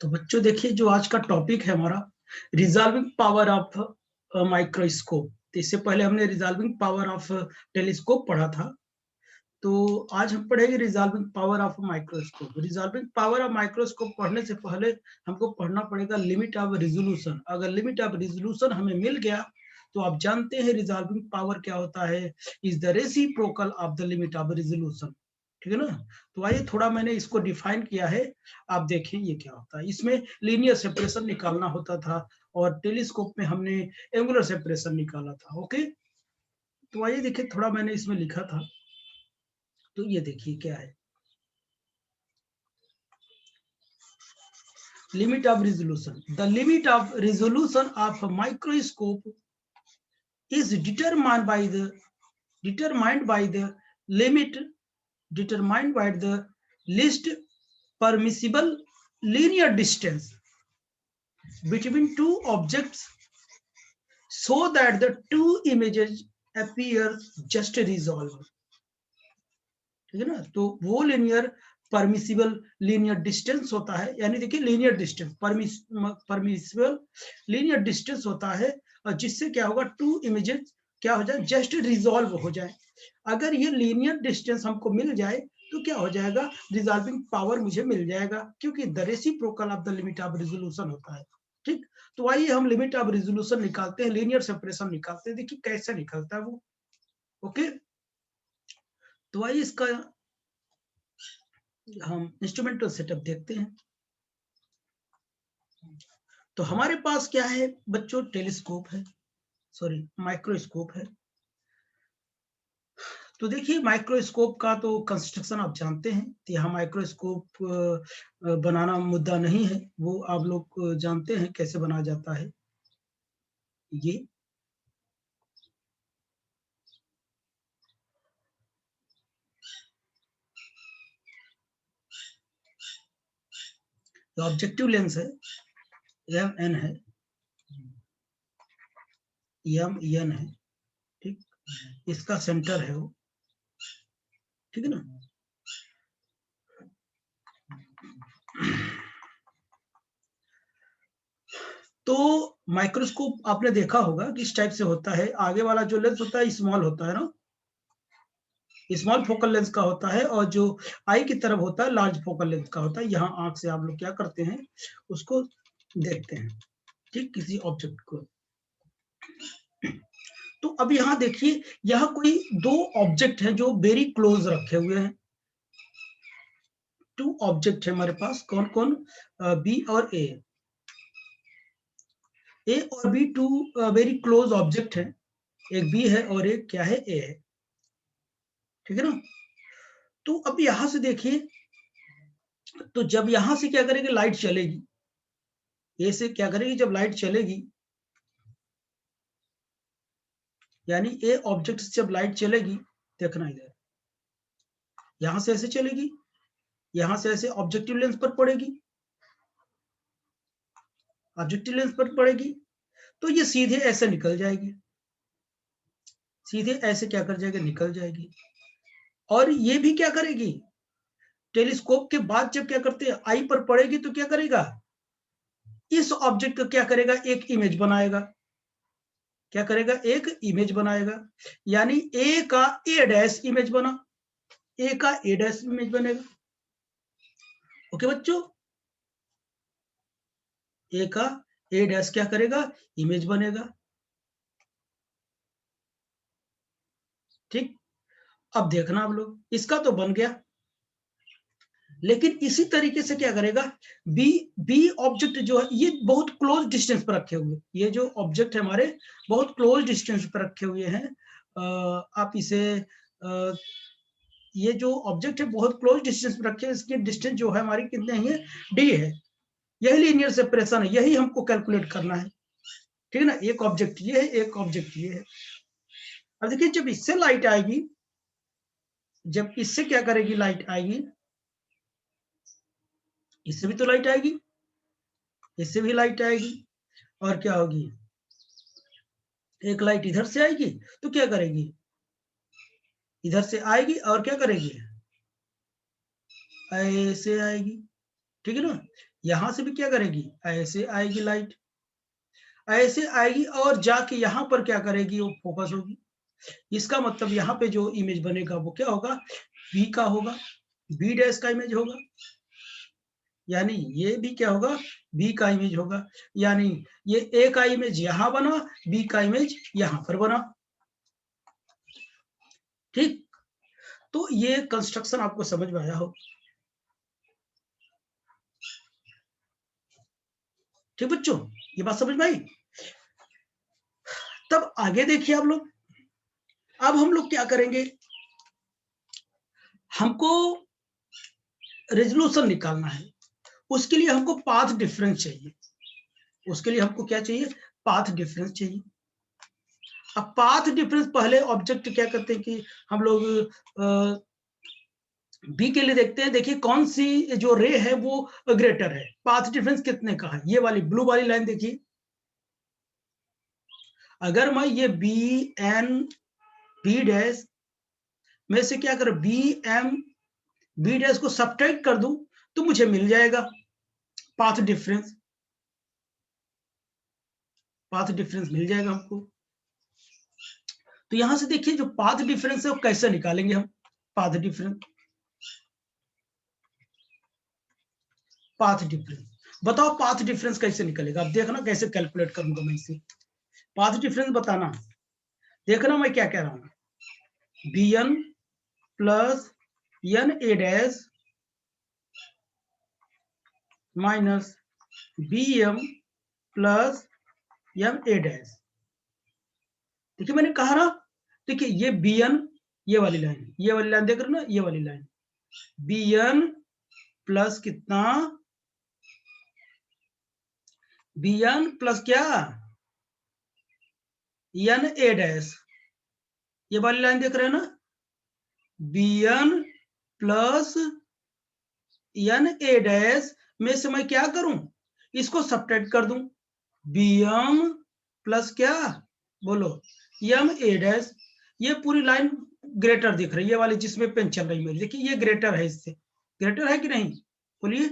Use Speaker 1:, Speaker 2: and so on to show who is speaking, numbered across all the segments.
Speaker 1: तो बच्चों देखिए, जो आज का टॉपिक है हमारा, रिजॉल्विंग पावर ऑफ माइक्रोस्कोप। तो इससे पहले हमने रिजॉल्विंग पावर ऑफ टेलीस्कोप पढ़ा था। तो आज हम पढ़ेंगे resolving power of microscope. Resolving power of microscope पढ़ने से पहले हमको पढ़ना पड़ेगा लिमिट ऑफ रिजोल्यूशन। अगर लिमिट ऑफ रिजोल्यूशन हमें मिल गया तो आप जानते हैं रिजॉल्विंग पावर क्या होता है, is the reciprocal of the limit of resolution. ठीक है ना। तो आइए थोड़ा मैंने इसको डिफाइन किया है, आप देखें ये क्या होता है। इसमें लीनियर सेपरेशन निकालना होता था और टेलीस्कोप में हमने एंगुलर सेपरेशन निकाला था। ओके, तो आइए देखिए, थोड़ा मैंने इसमें लिखा था, तो ये देखिए क्या है। limit of resolution, the limit of resolution of a microscope is determined by the limit determined by the least permissible linear distance between two objects so that the two images appear just resolve। ठीक है ना। तो वो linear permissible linear distance होता है, यानी देखिए linear distance permissible linear distance होता है, और जिससे क्या होगा, टू इमेजेस क्या हो जाए, जस्ट रिजॉल्व हो जाए। अगर ये लीनियर डिस्टेंस हमको मिल जाए तो क्या हो जाएगा, रिजॉल्विंग पावर मुझे मिल जाएगा, क्योंकि the reciprocal of the limit of resolution होता है। ठीक, तो आइए हम लिमिट ऑफ रिजोल्यूशन निकालते हैं, लीनियर सेपरेशन निकालते हैं। देखिए कैसे निकलता है वो। ओके, तो आइए इसका हम इंस्ट्रूमेंटल सेटअप देखते हैं। तो हमारे पास क्या है बच्चों, टेलीस्कोप है, सॉरी माइक्रोस्कोप है। तो देखिए माइक्रोस्कोप का तो कंस्ट्रक्शन आप जानते हैं। तो यहाँ माइक्रोस्कोप बनाना मुद्दा नहीं है, वो आप लोग जानते हैं कैसे बनाया जाता है। ये ऑब्जेक्टिव लेंस है, एम एन है, एम एन है। ठीक, इसका सेंटर है वो। ठीक है ना। तो माइक्रोस्कोप आपने देखा होगा किस टाइप से होता है। आगे वाला जो लेंस होता है स्मॉल होता है ना, स्मॉल फोकल लेंथ का होता है, और जो आई की तरफ होता है लार्ज फोकल लेंथ का होता है। यहाँ आंख से आप लोग क्या करते हैं, उसको देखते हैं, ठीक, किसी ऑब्जेक्ट को। तो अब यहाँ देखिए, यहाँ कोई दो ऑब्जेक्ट हैं जो वेरी क्लोज रखे हुए हैं। टू ऑब्जेक्ट है हमारे पास, कौन कौन, बी और ए। ए और B two very close object है। एक बी है और एक क्या है, ए है। ठीक है ना। तो अब यहां से देखिए, तो जब यहां से क्या करेगी, लाइट चलेगी, ए से क्या करेगी, जब लाइट चलेगी, यानी ए ऑब्जेक्ट से जब लाइट चलेगी, देखना इधर, यहां से ऐसे चलेगी, यहां से ऐसे ऑब्जेक्टिव लेंस पर पड़ेगी, ऑब्जेक्टिव लेंस पर पड़ेगी, तो ये सीधे ऐसे निकल जाएगी, सीधे ऐसे क्या कर जाएगी, निकल जाएगी। और ये भी क्या करेगी, टेलीस्कोप के बाद जब क्या करते हैं, आई पर पड़ेगी तो क्या करेगा, इस ऑब्जेक्ट का क्या करेगा, एक इमेज बनाएगा। क्या करेगा, एक इमेज बनाएगा। यानी ए का ए डैश इमेज बना, ए का ए डैश इमेज बनेगा। ओके बच्चों, ए का ए डैश क्या करेगा, इमेज बनेगा। ठीक, अब देखना आप लोग, इसका तो बन गया, लेकिन इसी तरीके से क्या करेगा, बी बी ऑब्जेक्ट जो है ये बहुत क्लोज डिस्टेंस पर रखे हुए, ये जो ऑब्जेक्ट है हमारे बहुत क्लोज डिस्टेंस पर रखे हुए हैं। आप इसे ये जो ऑब्जेक्ट है बहुत क्लोज डिस्टेंस पर रखे हैं, इसकी डिस्टेंस जो है हमारी कितने है, डी है। यही लीनियर सेपरेशन है, यही हमको कैलकुलेट करना है। ठीक है ना। एक ऑब्जेक्ट ये है, एक ऑब्जेक्ट ये है। अब देखिए, जब इससे लाइट आएगी, जब इससे क्या करेगी, लाइट आएगी, इससे भी तो लाइट आएगी, इससे भी लाइट आएगी, और क्या होगी, एक लाइट इधर से आएगी तो क्या करेगी, इधर से आएगी और क्या करेगी, ऐसे आएगी। ठीक है ना। यहां से भी क्या करेगी, ऐसे आएगी लाइट, ऐसे आएगी और जाके यहां पर क्या करेगी, वो फोकस होगी। इसका मतलब यहाँ पे जो इमेज बनेगा वो क्या होगा, बी का होगा, बी डैश का इमेज होगा, यानी ये भी क्या होगा, बी का इमेज होगा। यानी ये ए का इमेज यहां बना, बी का इमेज यहां पर बना। ठीक, तो ये कंस्ट्रक्शन आपको समझ में आया हो। ठीक बच्चों, ये बात समझ में आई। तब आगे देखिए आप लोग, अब हम लोग क्या करेंगे, हमको रेजोल्यूशन निकालना है। उसके लिए हमको पाथ डिफरेंस चाहिए, उसके लिए हमको क्या चाहिए, पाथ डिफरेंस चाहिए। अब पाथ डिफरेंस पहले ऑब्जेक्ट क्या करते हैं कि हम लोग बी के लिए देखते हैं, देखिए कौन सी जो रे है वो ग्रेटर है, पाथ डिफरेंस कितने का है, ये वाली ब्लू वाली लाइन देखिए। अगर मैं ये बी एन बी डैश में से क्या करूं, बी एम बी डैश को सब्ट्रैक्ट कर दूं तो मुझे मिल जाएगा पाथ डिफरेंस, पाथ डिफरेंस मिल जाएगा हमको। तो यहां से देखिए जो पाथ डिफरेंस है वो कैसे निकालेंगे हम, पाथ डिफरेंस, पाथ डिफरेंस बताओ, पाथ डिफरेंस कैसे निकलेगा, अब देखना कैसे कैलकुलेट करूंगा मैं इसे, पाथ डिफरेंस बताना। देखना मैं क्या कह रहा हूं, B N plus N A dash minus B M plus M A dash. देखिए मैंने कहा ना, देखिए ये बी एन, ये वाली लाइन, ये वाली लाइन देख रहे हो ना, ये वाली लाइन, बी एन प्लस कितना, बी एन प्लस क्या, एन ए डैश, ये वाली लाइन देख रहे हैं ना, B N plus N A dash में से मैं क्या करूं, इसको सब्ट्रैक्ट कर दूं, बी एम प्लस क्या, बोलो एम ए डैश। ये पूरी लाइन ग्रेटर दिख रही है, ये वाली जिसमें पेन चल रही है, देखिए ये ग्रेटर है, इससे ग्रेटर है कि नहीं, बोलिए।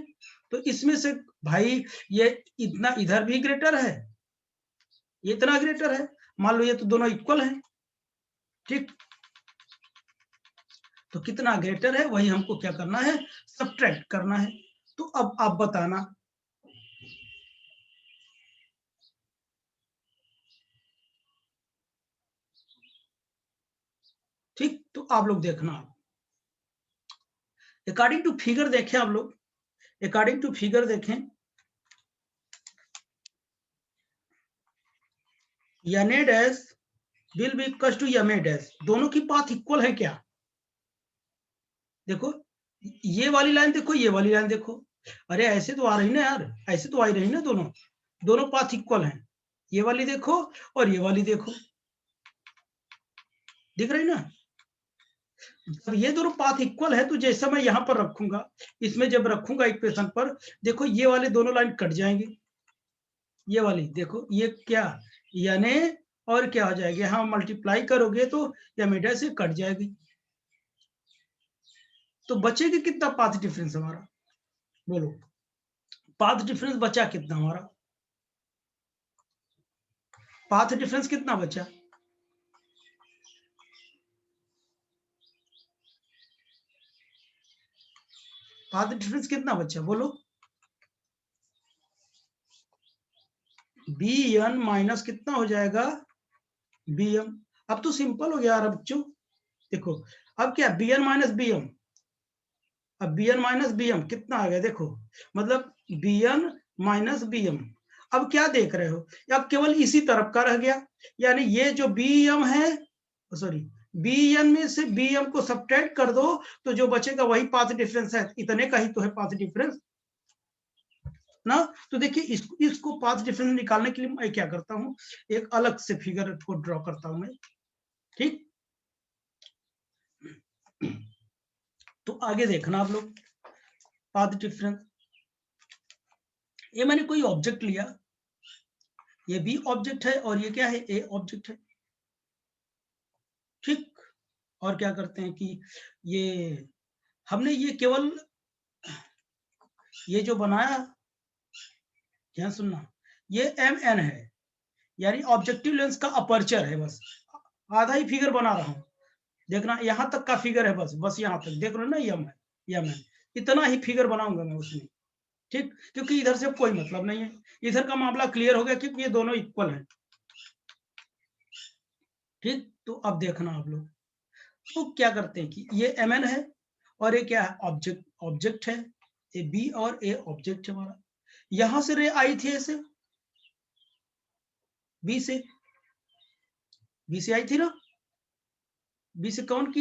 Speaker 1: तो इसमें से भाई ये इतना इधर भी ग्रेटर है, ये इतना ग्रेटर है, मान लो ये तो दोनों इक्वल है। ठीक, तो कितना ग्रेटर है वही हमको क्या करना है, सब्ट्रैक्ट करना है। तो अब आप बताना, ठीक, तो आप लोग देखना, अकॉर्डिंग टू फिगर देखें आप लोग, अकॉर्डिंग टू फिगर देखें, N A dash will be equal to M A dash, दोनों की पाथ इक्वल है क्या, देखो ये वाली लाइन देखो, ये वाली लाइन देखो, अरे ऐसे तो आ रही ना यार, ऐसे तो आ ही रही ना, दोनों दोनों पाथ इक्वल हैं, ये वाली देखो और ये वाली देखो, दिख रही ना। जब ये दोनों पाथ इक्वल है तो जैसा मैं यहां पर रखूंगा, इसमें जब रखूंगा इक्वेशन पर, देखो ये वाले दोनों लाइन कट जाएंगे, ये वाली देखो ये क्या, यानी और क्या हो जाएगी, हाँ मल्टीप्लाई करोगे तो एमिडा से कट जाएगी, तो बचेगी कितना पाथ डिफरेंस हमारा, बोलो पाथ डिफरेंस बचा कितना हमारा, पाथ डिफरेंस कितना बचा, पाथ डिफरेंस कितना बचा बोलो, बी एन माइनस कितना हो जाएगा, बी एम। अब तो सिंपल हो गया यार बच्चों, देखो अब क्या, B N minus B M, अब B N minus B M कितना आ गया देखो, मतलब B N minus B M. अब क्या देख रहे हो, अब केवल इसी तरफ का रह गया, यानी ये जो बी एम है, सॉरी बी एन में से बी एम को सब्ट्रैक्ट कर दो तो जो बचेगा वही पाथ डिफरेंस है, इतने का ही तो है पाथ डिफरेंस ना। तो देखिए इसको पाथ डिफरेंस निकालने के लिए मैं क्या करता हूँ, एक अलग से फिगर को ड्रॉ करता हूं मैं। ठीक, तो आगे देखना आप लोग, पाथ डिफरेंस, ये मैंने कोई ऑब्जेक्ट लिया, ये बी ऑब्जेक्ट है और ये क्या है, ए ऑब्जेक्ट है। ठीक, और क्या करते हैं कि ये हमने ये केवल ये जो बनाया ध्यान सुनना, ये एम एन है, यानी ऑब्जेक्टिव लेंस का अपर्चर है, बस आधा ही फिगर बना रहा हूं, देखना यहाँ तक का फिगर है, बस यहाँ तक देख रहे हो ना, यम है, यम है, इतना ही फिगर बनाऊंगा मैं उसमें, ठीक, क्योंकि इधर से कोई मतलब नहीं है, इधर का मामला क्लियर हो गया क्योंकि ये दोनों इक्वल हैं, ठीक। तो अब देखना आप लोग, तो क्या करते हैं कि ये एम एन है और ये क्या है, ऑब्जेक्ट है, ये बी और ए ऑब्जेक्ट है हमारा, यहां से रे आई थी ऐसे, बी से आई थी ना, बी से कौन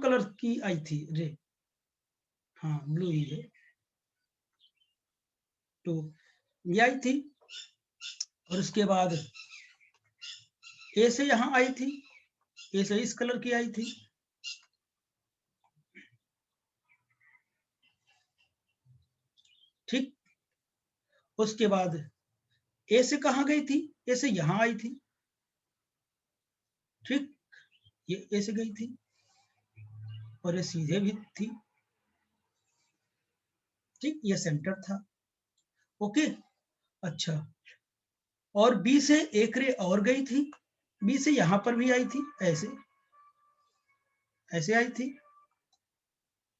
Speaker 1: कलर की आई थी रे, हाँ ब्लू ही है, तो ये आई थी, और उसके बाद ए से यहां आई थी, ए से इस कलर की आई थी, ठीक। उसके बाद ए से कहां गई थी, ए से यहां आई थी, ठीक, ये ए से गई थी और ये सीधे भी थी, ठीक, ये सेंटर था, ओके। अच्छा, और बी से एक रे और गई थी, बी से यहां पर भी आई थी, ऐसे ऐसे आई थी,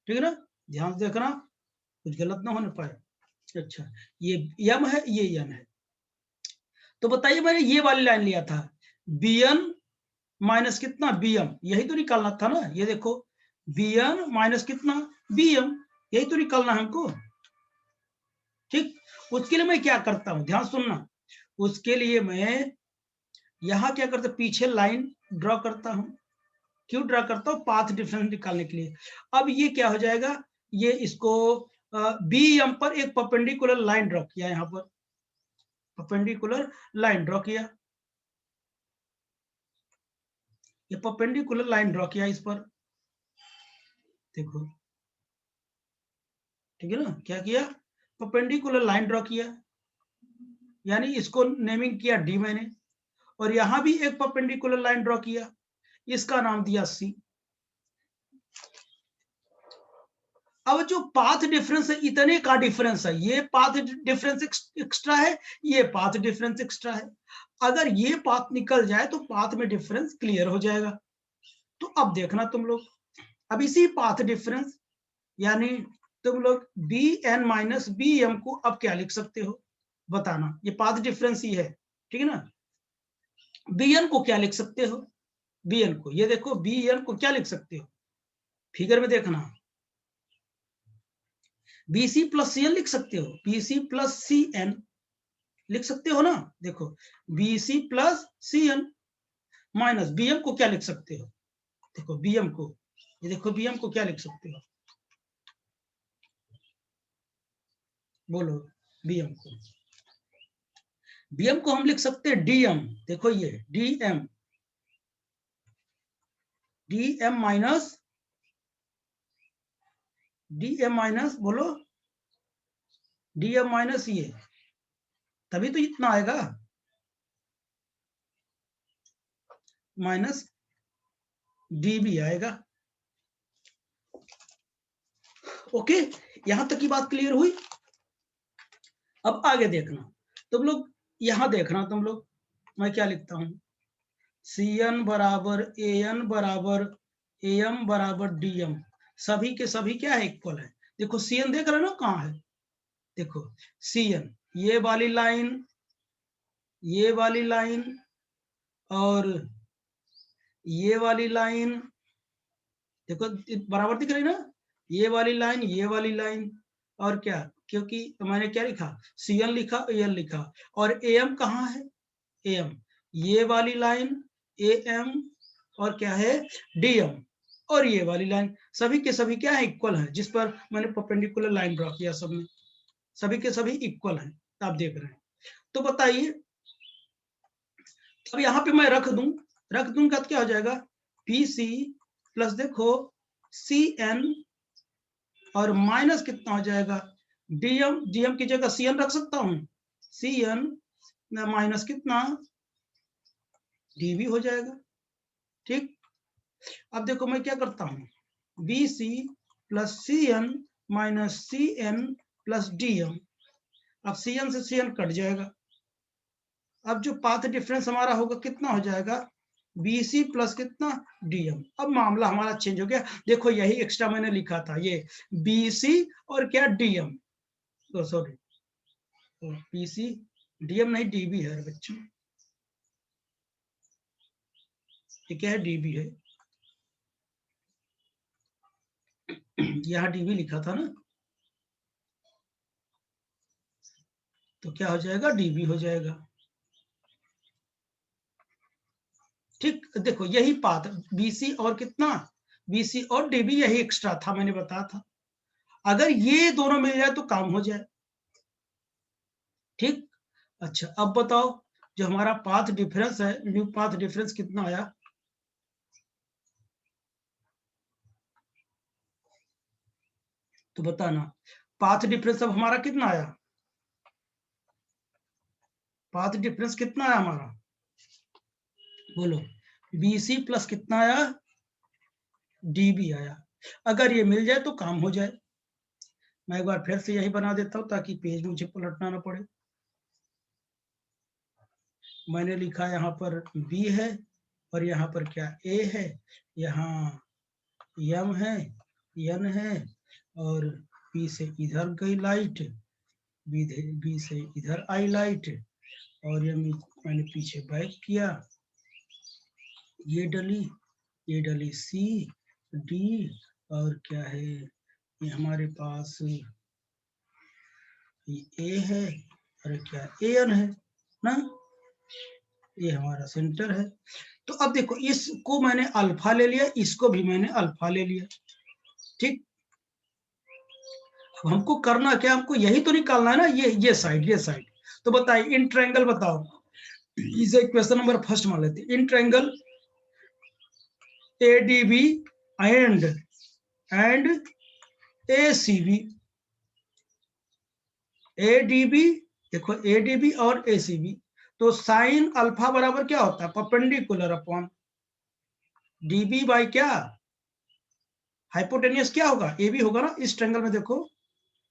Speaker 1: ठीक है ना, ध्यान से देखना कुछ गलत ना होने पाए। अच्छा, ये यम है, ये यन है, तो बताइए मैंने ये वाली लाइन लिया था, बी एन माइनस कितना बी एम, यही तो निकालना था ना, ये देखो बी एन माइनस कितना बी एम, यही तो निकालना है हमको, ठीक। उसके लिए मैं क्या करता हूं, ध्यान सुनना, उसके लिए मैं यहां क्या करता, पीछे लाइन ड्रॉ करता हूं, क्यों ड्रॉ करता हूं, पाथ डिफरेंस निकालने के लिए। अब ये क्या हो जाएगा, ये इसको बी एम पर एक परपेंडिकुलर लाइन ड्रॉ किया, यहां पर परपेंडिकुलर लाइन ड्रॉ किया, ये परपेंडिकुलर लाइन ड्रॉ किया इस पर, देखो, ठीक है ना, क्या किया, परपेंडिकुलर लाइन ड्रॉ किया, यानी इसको नेमिंग किया डी मैंने, और यहां भी एक परपेंडिकुलर लाइन ड्रॉ किया, इसका नाम दिया सी। अब जो पाथ डिफरेंस है, इतने का डिफरेंस है, ये पाथ डिफरेंस एक्स्ट्रा है, ये पाथ डिफरेंस एक्स्ट्रा है, अगर ये पाथ निकल जाए तो पाथ में डिफरेंस क्लियर हो जाएगा। तो अब देखना तुम लोग, अब इसी पाथ डिफरेंस, यानी तुम लोग B N minus B M को अब क्या लिख सकते हो, बताना, ये पाथ डिफरेंस ही है, ठीक है ना, बी एन को क्या लिख सकते हो, बी एन को, ये देखो बी एन को क्या लिख सकते हो, फिगर में देखना, B C plus C N लिख सकते हो, B C plus C N लिख सकते हो ना, देखो B C plus C N minus B M को क्या लिख सकते हो, देखो बी एम को, ये देखो बी एम को क्या लिख सकते हो, बोलो, बी एम को, बी एम को हम लिख सकते हैं डी एम, देखो ये डी एम माइनस बोलो डी एम माइनस ये, तभी तो इतना आएगा, माइनस डी भी आएगा, ओके, यहां तक की बात क्लियर हुई। अब आगे देखना तुम लोग, यहां देखना तुम लोग, मैं क्या लिखता हूं, सी एन बराबर ए एन बराबर ए एम बराबर डी एम, सभी के सभी क्या है, इक्वल है, देखो सी एन देख रहे हो ना कहाँ है, देखो सी एन, ये वाली लाइन, ये वाली लाइन, और ये वाली लाइन, देखो बराबर दिख रही ना, ये वाली लाइन, ये वाली लाइन, और क्या, क्योंकि मैंने क्या लिखा, सी एन लिखा, ए एन लिखा, और ए एम कहाँ है, ए एम, ये वाली लाइन ए एम, और क्या है डी एम, और ये वाली लाइन, सभी के सभी क्या है, इक्वल है, जिस पर मैंने परपेंडिकुलर लाइन ड्रॉ किया, सब में सभी के सभी इक्वल हैं, आप देख रहे हैं। तो बताइए, अब यहाँ पे मैं रख दूंगा तो क्या हो जाएगा, पी सी प्लस देखो सी एन, और माइनस कितना हो जाएगा, डीएम, डीएम की जगह सी एन रख सकता हूं, सी एन माइनस कितना डी भी हो जाएगा, ठीक। अब देखो मैं क्या करता हूं, B C plus C N minus C N plus D M, अब CN से CN कट जाएगा। अब जो पाथ डिफरेंस हमारा होगा कितना हो जाएगा, BC प्लस कितना DM। अब मामला हमारा चेंज हो गया। देखो यही एक्स्ट्रा मैंने लिखा था, ये BC और क्या DM, तो सॉरी BC DM नहीं DB है बच्चों, ये क्या है DB है, यहाँ DB लिखा था ना, तो क्या हो जाएगा DB हो जाएगा। ठीक, देखो यही पाथ BC और कितना BC और DB यही एक्स्ट्रा था, मैंने बताया था। अगर ये दोनों मिल जाए तो काम हो जाए। ठीक, अच्छा अब बताओ जो हमारा पाथ डिफरेंस है, न्यू पाथ डिफरेंस कितना आया, तो बताना। पाथ डिफरेंस अब हमारा कितना आया, पाथ डिफरेंस कितना आया हमारा, बोलो। BC प्लस कितना आया DB आया। अगर ये मिल जाए तो काम हो जाए। मैं एक बार फिर से यही बना देता हूं ताकि पेज मुझे पलटना ना पड़े। मैंने लिखा यहाँ पर B है और यहाँ पर क्या A है, यहाँ M है, N है, और B से इधर गई लाइट, B से इधर आई लाइट, और ये मैंने पीछे बैक किया, ये डली C D, और क्या है ये हमारे पास ये A है और क्या AN है ना, ये हमारा सेंटर है। तो अब देखो इसको मैंने अल्फा ले लिया, इसको भी मैंने अल्फा ले लिया। ठीक, हमको करना क्या, हमको यही तो निकालना है ना, ये साइड। तो बताइए इन ट्रायंगल बताओ, इसे क्वेश्चन नंबर फर्स्ट मान लेते हैं। In triangle ADB and ACB, ADB देखो ADB और ACB, तो साइन अल्फा बराबर क्या होता है, परपेंडिकुलर अपॉन DB बाई क्या, हाइपोटेनियस क्या होगा AB होगा ना इस ट्रायंगल में, देखो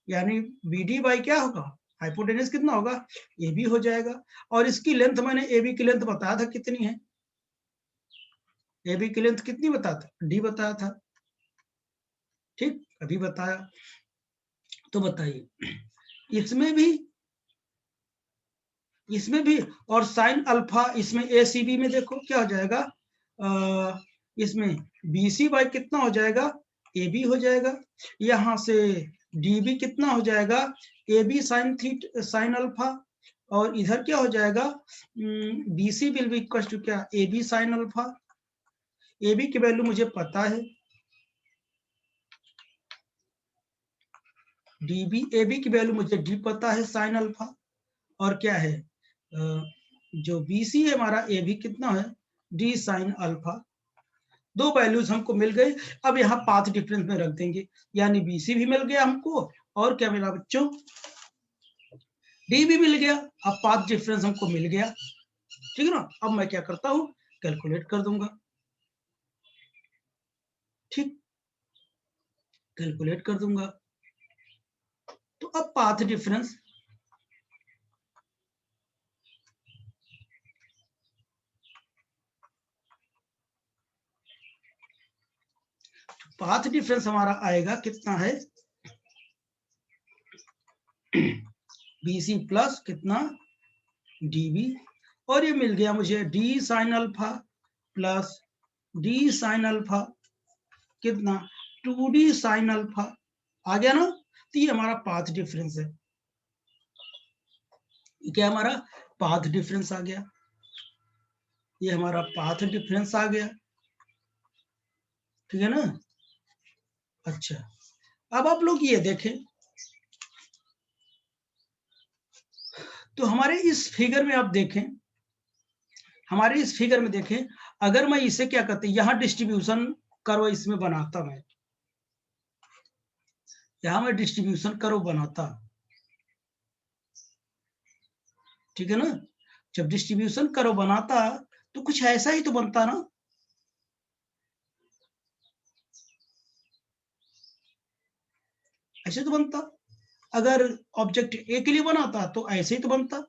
Speaker 1: यानी BD बाई क्या होगा, हाइपोटेनियस कितना होगा AB हो जाएगा। और इसकी लेंथ मैंने AB की लेंथ बताया था कितनी है, AB की लेंथ कितनी बताया था, D बताया था। ठीक, अभी बताया। तो बताइए इसमें भी और साइन अल्फा, इसमें ACB में देखो क्या हो जाएगा, इसमें BC बाई कितना हो जाएगा AB हो जाएगा, यहां से DB कितना हो जाएगा AB साइन अल्फा, और इधर क्या हो जाएगा BC will be equal to क्या AB साइन अल्फा। AB की वैल्यू मुझे पता है, AB की वैल्यू मुझे D पता है साइन अल्फा, और क्या है जो BC है हमारा AB कितना है D साइन अल्फा। दो वैल्यूज हमको मिल गई। अब यहाँ पाथ डिफरेंस में रख देंगे, यानी BC भी मिल गया हमको, और क्या मिला बच्चों D भी मिल गया। अब पाथ डिफरेंस हमको मिल गया, ठीक है ना। अब मैं क्या करता हूँ, कैलकुलेट कर दूंगा। ठीक, कैलकुलेट कर दूंगा। तो अब पाथ डिफरेंस, पाथ डिफरेंस हमारा आएगा कितना है BC प्लस कितना DB, और ये मिल गया मुझे D sine alpha plus D sine alpha कितना 2D साइन अल्फा, आ गया ना। तो ये हमारा पाथ डिफरेंस है, क्या हमारा पाथ डिफरेंस आ गया, ये हमारा पाथ डिफरेंस आ गया, ठीक है ना। अच्छा, अब आप लोग ये देखें, तो हमारे इस फिगर में आप देखें, हमारे इस फिगर में देखें, अगर मैं इसे क्या करते यहां डिस्ट्रीब्यूशन करो इसमें बनाता, मैं यहां मैं डिस्ट्रीब्यूशन करो बनाता, ठीक है ना। जब डिस्ट्रीब्यूशन करो बनाता तो कुछ ऐसा ही तो बनता ना, ऐसे तो बनता। अगर ऑब्जेक्ट ए के लिए बनाता तो ऐसे ही तो बनता,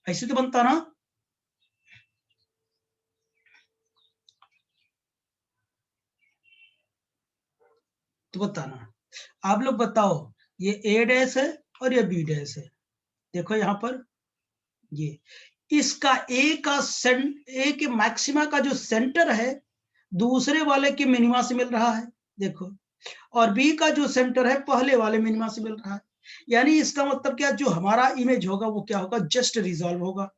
Speaker 1: ऐसे तो बनता ना। तो बताना, आप लोग बताओ, ये ए डैश है और ये बी डैश है, देखो यहाँ पर ये, इसका ए के मैक्सिमा का जो सेंटर है दूसरे वाले के मिनिमा से मिल रहा है, देखो, और बी का जो सेंटर है पहले वाले मिनिमा से मिल रहा है। यानी इसका मतलब क्या, जो हमारा इमेज होगा वो क्या होगा, जस्ट रिजॉल्व होगा।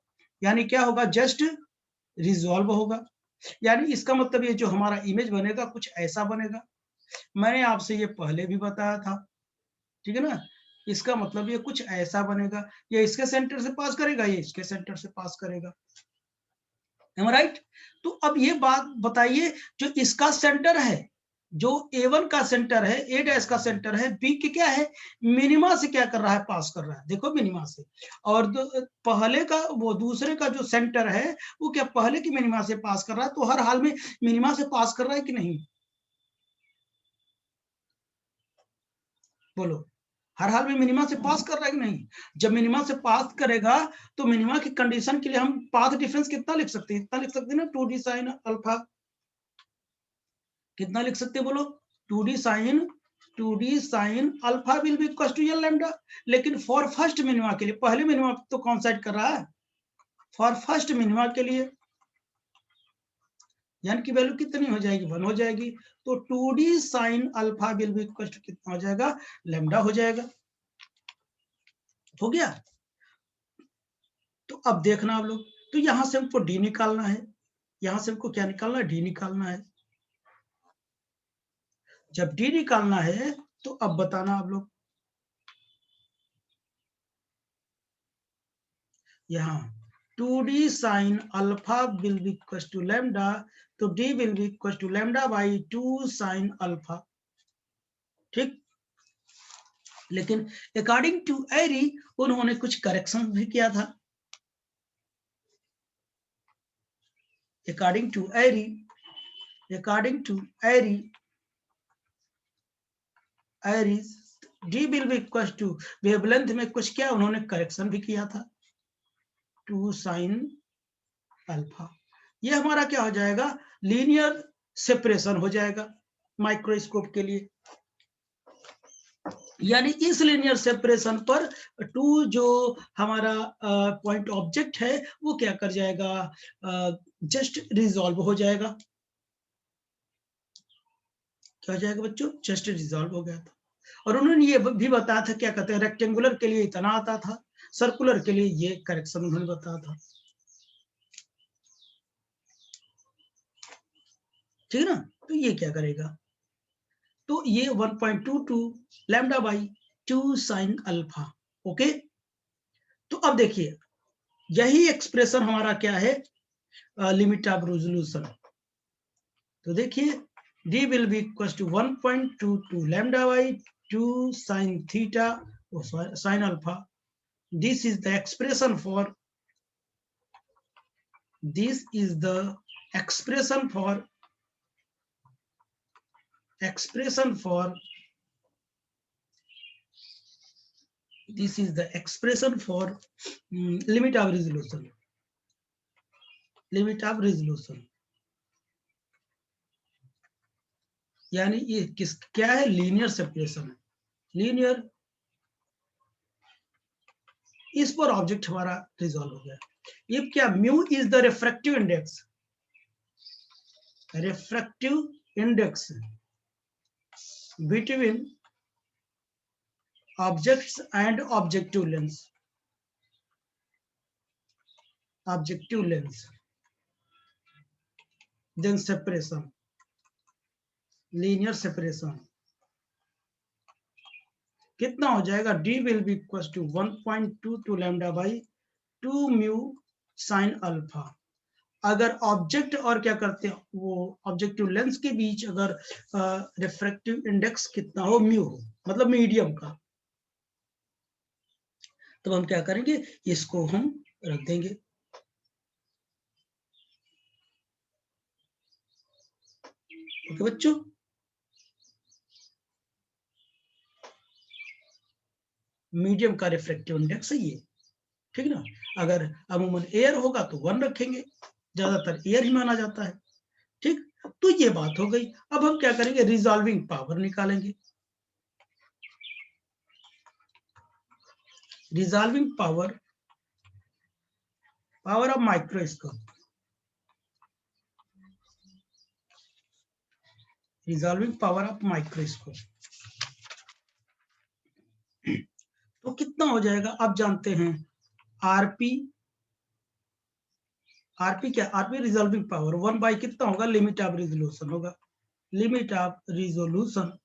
Speaker 1: यानी क्या होगा, जस्ट रिजॉल्व होगा। यानी इसका मतलब ये जो हमारा इमेज बनेगा कुछ ऐसा बनेगा। मैंने आपसे ये पहले भी बताया था, ठीक है ना। इसका मतलब ये कुछ ऐसा बनेगा, ये इसके सेंटर से पास करेगा, ये इसके सेंटर से पास करेगा, राइट। तो अब ये बात बताइए, जो इसका सेंटर है, जो A1 का सेंटर है, ए डैश का सेंटर है, बी के क्या है, मिनिमा से क्या कर रहा है, पास कर रहा है, देखो मिनिमा से। और पहले का वो दूसरे का जो सेंटर है वो क्या पहले की मिनिमा से पास कर रहा है, तो हर हाल में मिनिमा से पास कर रहा है कि नहीं, बोलो, हर हाल में मिनिमा से पास कर रहा है कि नहीं। जब मिनिमा से पास करेगा तो मिनिमा की कंडीशन के लिए हम पाथ डिफरेंस कितना लिख सकते हैं, इतना लिख सकते हैं ना, 2d साइन अल्फा, कितना लिख सकते हैं बोलो, 2d sine alpha will be equal to L lambda. लेकिन फॉर फर्स्ट मिनिमा के लिए, पहले मिनिमा तो कौन साइड कर रहा है, फॉर फर्स्ट मिनिमा के लिए, यानी कि वैल्यू कितनी हो जाएगी, 1 हो जाएगी। तो 2d sine alpha will be equal to कितना हो जाएगा, लैम्डा हो जाएगा। हो गया। तो अब देखना आप लोग, तो यहां से हमको डी निकालना है, यहां से हमको क्या निकालना है, डी निकालना है। जब डी निकालना है तो अब बताना आप लोग, यहाँ 2d sine alpha will be equal to lambda, तो d will be equal to lambda by 2 sine alpha, ठीक। लेकिन अकॉर्डिंग टू एरी उन्होंने कुछ करेक्शन भी किया था, according to Airy, d will be equal to wavelength में कुछ क्या उन्होंने करेक्शन भी किया था, 2 साइन अल्फा। ये हमारा क्या हो जाएगा, लीनियर सेपरेशन हो जाएगा माइक्रोस्कोप के लिए। यानी इस लीनियर सेपरेशन पर टू जो हमारा पॉइंट ऑब्जेक्ट है वो क्या कर जाएगा, जस्ट रिजॉल्व हो जाएगा। क्या हो जाएगा बच्चों, जस्ट रिजॉल्व हो गया था। और उन्होंने ये भी बताया था, क्या कहते हैं, रेक्टेंगुलर के लिए इतना आता था, सर्कुलर के लिए ये करेक्शन उन्होंने बताया था, ठीक है ना। तो ये क्या करेगा, तो ये 1.22 lambda by 2 sine alpha, okay. तो अब देखिए यही एक्सप्रेशन हमारा क्या है, लिमिट ऑफ रेजोल्यूशन। तो देखिए d will be equal to 1.22 lambda by 2 sine theta sine alpha. This is the expression for, this is the expression for this is the expression for limit of resolution, यानी ये किस क्या है, linear separation है, linear, इस पर object हमारा resolve हो गया। ये क्या, mu is the refractive index between objects and objective lens, then separation, linear separation कितना हो जाएगा, d will be equals to 1.22 lambda by 2 mu sine alpha. अगर ऑब्जेक्ट और क्या करते हैं, वो ऑब्जेक्टिव लेंस के बीच अगर रिफ्रैक्टिव इंडेक्स कितना हो, म्यू हो, मतलब मीडियम का, तो हम क्या करेंगे, इसको हम रख देंगे। ओके बच्चों, मीडियम का रिफ्रैक्टिव इंडेक्स है ये, ठीक ना। अगर अमूमन एयर होगा तो 1 रखेंगे, ज्यादातर एयर ही माना जाता है, ठीक। तो ये बात हो गई। अब हम क्या करेंगे, रिजॉल्विंग पावर निकालेंगे। Resolving power, power of microscope, resolving power of microscope, तो कितना हो जाएगा, आप जानते हैं आरपी, आरपी क्या, आरपी रिजॉल्विंग पावर 1 बाई कितना होगा, लिमिट ऑफ रिजोल्यूशन होगा, limit of resolution,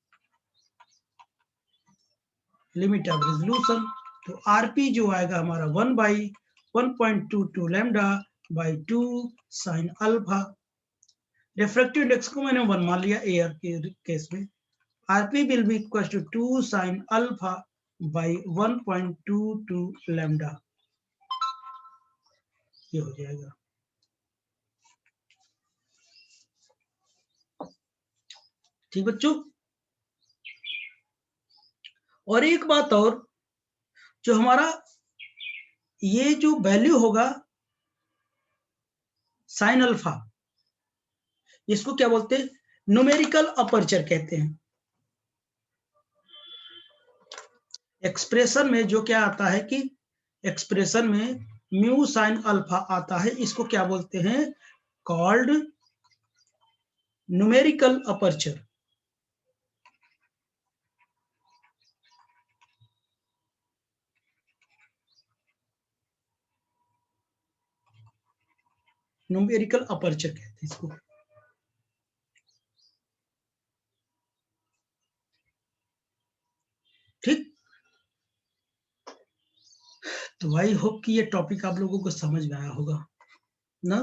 Speaker 1: limit of resolution. तो आरपी जो आएगा हमारा 1 by 1.22 lambda by 2 sine alpha. Refractive index को मैंने 1 मान लिया एयर के केस में। RP will be equal to 2 sine alpha by 1.22 lambda, ये हो जाएगा। ठीक बच्चों, और एक बात और, जो हमारा ये जो वैल्यू होगा साइन अल्फा, इसको क्या बोलते हैं, न्यूमेरिकल अपर्चर कहते हैं। एक्सप्रेशन में जो क्या आता है कि एक्सप्रेशन में म्यू साइन अल्फा आता है, इसको क्या बोलते हैं, called numerical aperture. Numerical aperture कहते हैं इसको। ठीक, तो आई होप कि ये टॉपिक आप लोगों को समझ में आया होगा ना।